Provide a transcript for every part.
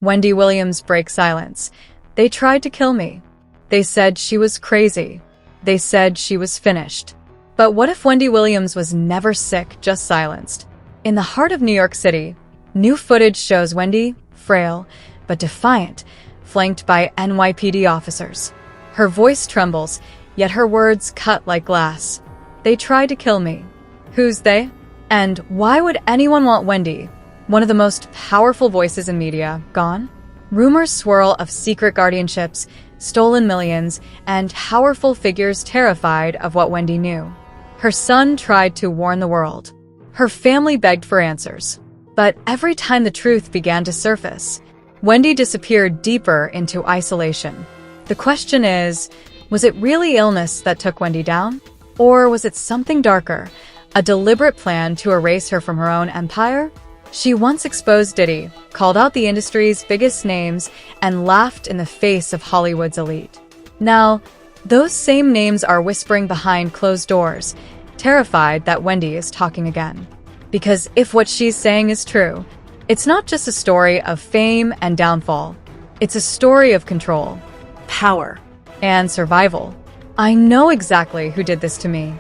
Wendy Williams breaks silence. They tried to kill me. They said she was crazy. They said she was finished. But what if Wendy Williams was never sick, just silenced? In the heart of New York City, new footage shows Wendy, frail but defiant, flanked by NYPD officers. Her voice trembles, yet her words cut like glass. They tried to kill me. Who's they? And why would anyone want Wendy, one of the most powerful voices in media, gone? Rumors swirl of secret guardianships, stolen millions, and powerful figures terrified of what Wendy knew. Her son tried to warn the world. Her family begged for answers. But every time the truth began to surface, Wendy disappeared deeper into isolation. The question is, was it really illness that took Wendy down? Or was it something darker, a deliberate plan to erase her from her own empire? She once exposed Diddy, called out the industry's biggest names, and laughed in the face of Hollywood's elite. Now, those same names are whispering behind closed doors, terrified that Wendy is talking again. Because if what she's saying is true, it's not just a story of fame and downfall. It's a story of control, power, and survival. I know exactly who did this to me.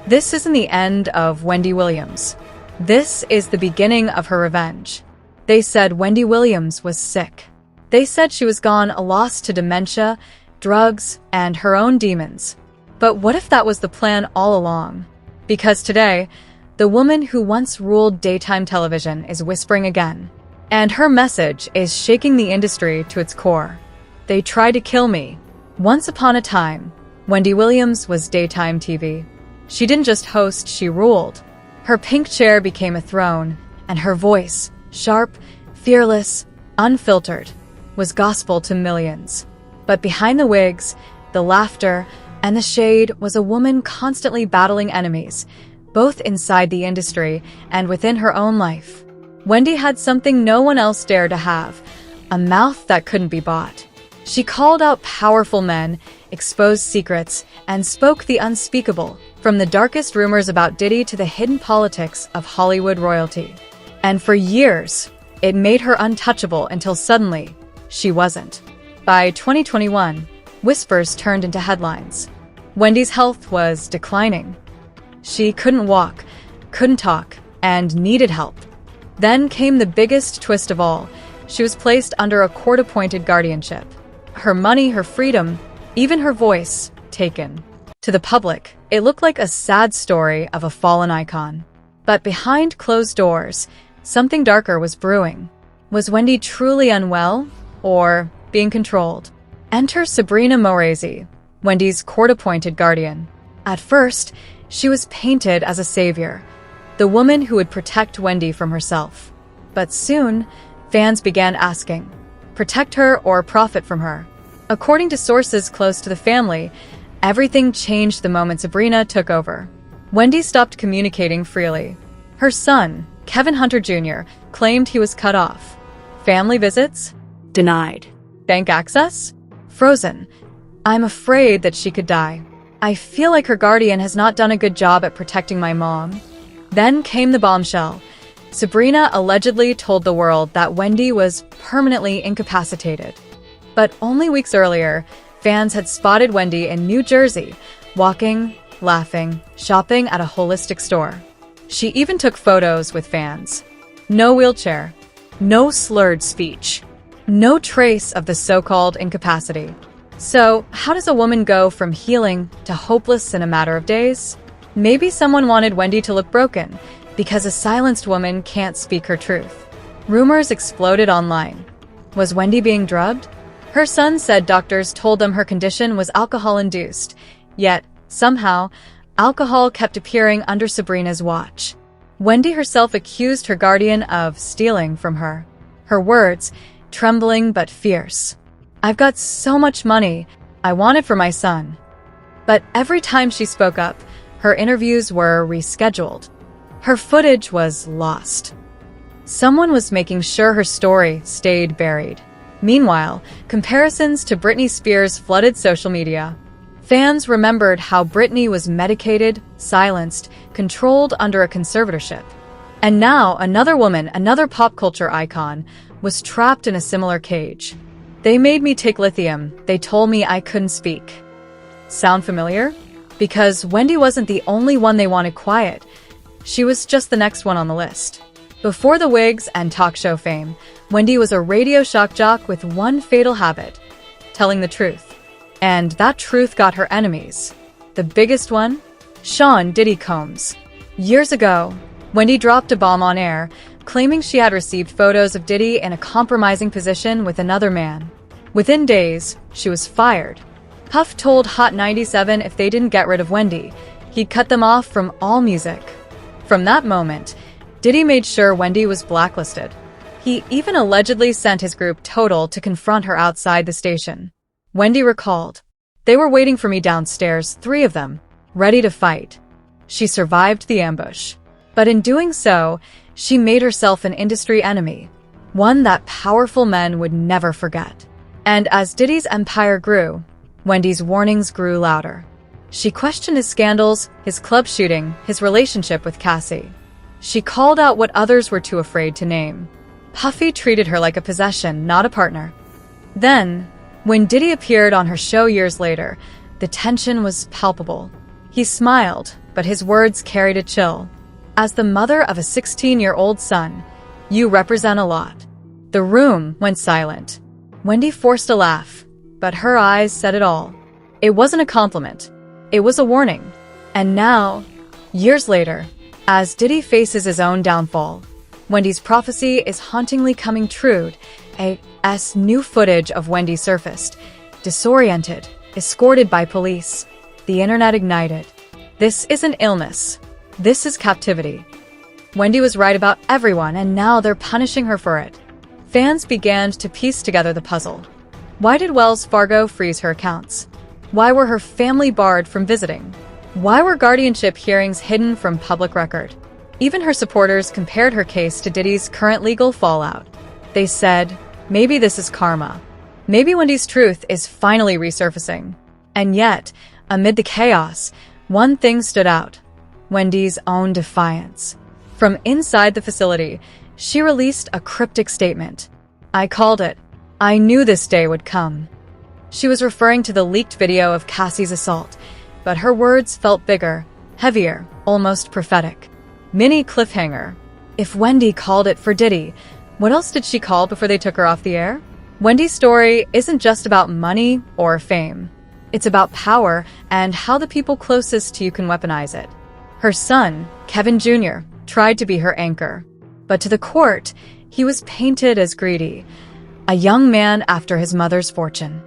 This isn't the end of Wendy Williams. This is the beginning of her revenge. They said Wendy Williams was sick. They said she was gone, lost to dementia, drugs, and her own demons. But what if that was the plan all along? Because today, the woman who once ruled daytime television is whispering again. And her message is shaking the industry to its core. They tried to kill me. Once upon a time, Wendy Williams was daytime TV. She didn't just host, she ruled. Her pink chair became a throne, and her voice, sharp, fearless, unfiltered, was gospel to millions. But behind the wigs, the laughter, and the shade was a woman constantly battling enemies, both inside the industry and within her own life. Wendy had something no one else dared to have, a mouth that couldn't be bought. She called out powerful men, exposed secrets, and spoke the unspeakable, from the darkest rumors about Diddy to the hidden politics of Hollywood royalty. And for years, it made her untouchable until suddenly, she wasn't. By 2021, whispers turned into headlines. Wendy's health was declining. She couldn't walk, couldn't talk, and needed help. Then came the biggest twist of all. She was placed under a court-appointed guardianship. Her money, her freedom, even her voice, taken. To the public, it looked like a sad story of a fallen icon. But behind closed doors, something darker was brewing. Was Wendy truly unwell, or being controlled? Enter Sabrina Moresi, Wendy's court-appointed guardian. At first, she was painted as a savior, the woman who would protect Wendy from herself. But soon, fans began asking, protect her or profit from her? According to sources close to the family, everything changed the moment Sabrina took over. Wendy stopped communicating freely. Her son, Kevin Hunter Jr., claimed he was cut off. Family visits? Denied. Bank access? Frozen. I'm afraid that she could die. I feel like her guardian has not done a good job at protecting my mom. Then came the bombshell. Sabrina allegedly told the world that Wendy was permanently incapacitated. But only weeks earlier, fans had spotted Wendy in New Jersey, walking, laughing, shopping at a holistic store. She even took photos with fans. No wheelchair, no slurred speech, no trace of the so-called incapacity. So, how does a woman go from healing to hopeless in a matter of days? Maybe someone wanted Wendy to look broken, because a silenced woman can't speak her truth. Rumors exploded online. Was Wendy being drugged? Her son said doctors told them her condition was alcohol-induced, yet, somehow, alcohol kept appearing under Sabrina's watch. Wendy herself accused her guardian of stealing from her. Her words, trembling but fierce. I've got so much money. I want it for my son. But every time she spoke up, her interviews were rescheduled. Her footage was lost. Someone was making sure her story stayed buried. Meanwhile, comparisons to Britney Spears flooded social media. Fans remembered how Britney was medicated, silenced, controlled under a conservatorship. And now, another woman, another pop culture icon, was trapped in a similar cage. They made me take lithium. They told me I couldn't speak. Sound familiar? Because Wendy wasn't the only one they wanted quiet. She was just the next one on the list. Before the wigs and talk show fame, Wendy was a radio shock jock with one fatal habit: telling the truth. And that truth got her enemies. The biggest one? Sean Diddy Combs. Years ago, Wendy dropped a bomb on air, claiming she had received photos of Diddy in a compromising position with another man. Within days, she was fired. Puff told Hot 97 if they didn't get rid of Wendy, he'd cut them off from all music. From that moment, Diddy made sure Wendy was blacklisted. He even allegedly sent his group Total to confront her outside the station. Wendy recalled, "They were waiting for me downstairs, 3 of them, ready to fight." She survived the ambush. But in doing so, she made herself an industry enemy, one that powerful men would never forget. And as Diddy's empire grew, Wendy's warnings grew louder. She questioned his scandals, his club shooting, his relationship with Cassie. She called out what others were too afraid to name. Puffy treated her like a possession, not a partner. Then, when Diddy appeared on her show years later, the tension was palpable. He smiled, but his words carried a chill. "As the mother of a 16-year-old son, you represent a lot." The room went silent. Wendy forced a laugh, but her eyes said it all. It wasn't a compliment. It was a warning. And now, years later, as Diddy faces his own downfall, Wendy's prophecy is hauntingly coming true. As new footage of Wendy surfaced, disoriented, escorted by police, the internet ignited. This isn't illness. This is captivity. Wendy was right about everyone, and now they're punishing her for it. Fans began to piece together the puzzle. Why did Wells Fargo freeze her accounts? Why were her family barred from visiting? Why were guardianship hearings hidden from public record? Even her supporters compared her case to Diddy's current legal fallout. They said, maybe this is karma. Maybe Wendy's truth is finally resurfacing. And yet, amid the chaos, one thing stood out: Wendy's own defiance. From inside the facility, she released a cryptic statement. "I called it. I knew this day would come." She was referring to the leaked video of Cassie's assault, but her words felt bigger, heavier, almost prophetic. Mini cliffhanger. If Wendy called it for Diddy, what else did she call before they took her off the air? Wendy's story isn't just about money or fame. It's about power and how the people closest to you can weaponize it. Her son, Kevin Jr., tried to be her anchor. But to the court, he was painted as greedy, a young man after his mother's fortune.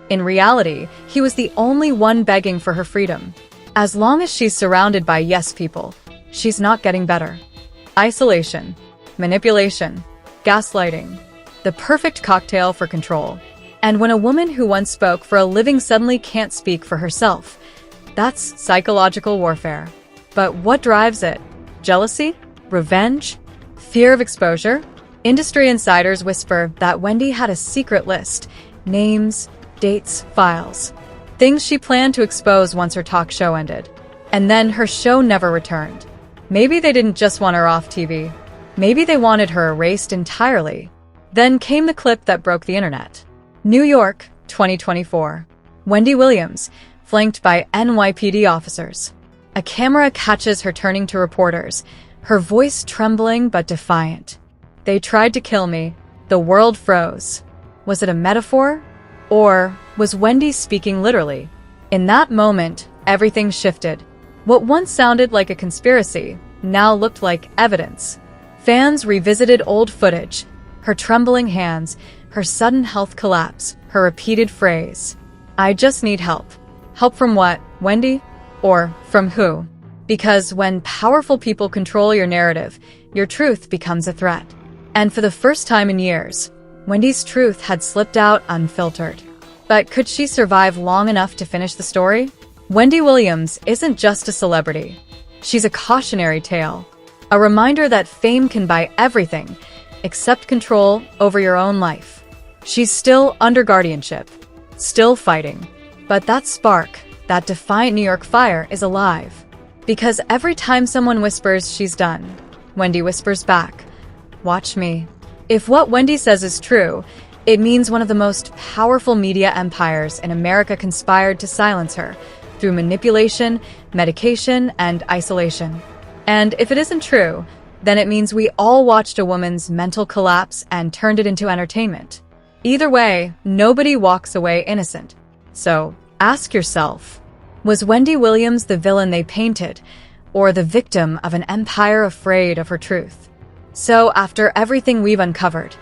In reality, he was the only one begging for her freedom. As long as she's surrounded by yes people, she's not getting better. Isolation, manipulation, gaslighting, the perfect cocktail for control. And when a woman who once spoke for a living suddenly can't speak for herself, that's psychological warfare. But what drives it? Jealousy? Revenge? Fear of exposure? Industry insiders whisper that Wendy had a secret list: names, dates, files. Things she planned to expose once her talk show ended. And then her show never returned. Maybe they didn't just want her off TV. Maybe they wanted her erased entirely. Then came the clip that broke the internet. New York, 2024. Wendy Williams, flanked by NYPD officers. A camera catches her turning to reporters, her voice trembling but defiant. "They tried to kill me. The world froze." Was it a metaphor? Or was Wendy speaking literally? In that moment, everything shifted. What once sounded like a conspiracy now looked like evidence. Fans revisited old footage, her trembling hands, her sudden health collapse, her repeated phrase, "I just need help." Help from what, Wendy? Or from who? Because when powerful people control your narrative, your truth becomes a threat. And for the first time in years, Wendy's truth had slipped out unfiltered. But could she survive long enough to finish the story? Wendy Williams isn't just a celebrity. She's a cautionary tale, a reminder that fame can buy everything except control over your own life. She's still under guardianship, still fighting. But that spark, that defiant New York fire, is alive. Because every time someone whispers she's done, Wendy whispers back, "Watch me." If what Wendy says is true, it means one of the most powerful media empires in America conspired to silence her through manipulation, medication, and isolation. And if it isn't true, then it means we all watched a woman's mental collapse and turned it into entertainment. Either way, nobody walks away innocent. So, ask yourself, was Wendy Williams the villain they painted, or the victim of an empire afraid of her truth? So, after everything we've uncovered,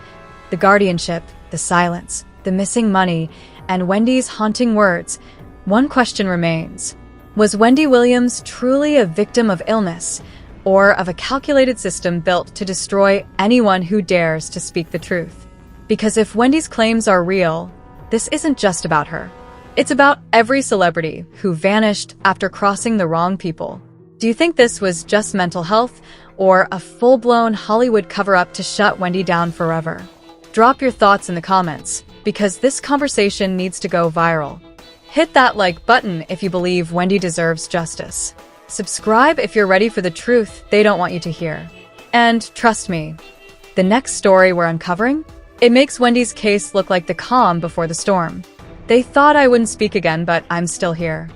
the guardianship, the silence, the missing money, and Wendy's haunting words, one question remains. Was Wendy Williams truly a victim of illness, or of a calculated system built to destroy anyone who dares to speak the truth? Because if Wendy's claims are real, this isn't just about her. It's about every celebrity who vanished after crossing the wrong people. Do you think this was just mental health, or a full-blown Hollywood cover-up to shut Wendy down forever? Drop your thoughts in the comments, because this conversation needs to go viral. Hit that like button if you believe Wendy deserves justice. Subscribe if you're ready for the truth they don't want you to hear. And trust me, the next story we're uncovering, it makes Wendy's case look like the calm before the storm. They thought I wouldn't speak again, but I'm still here.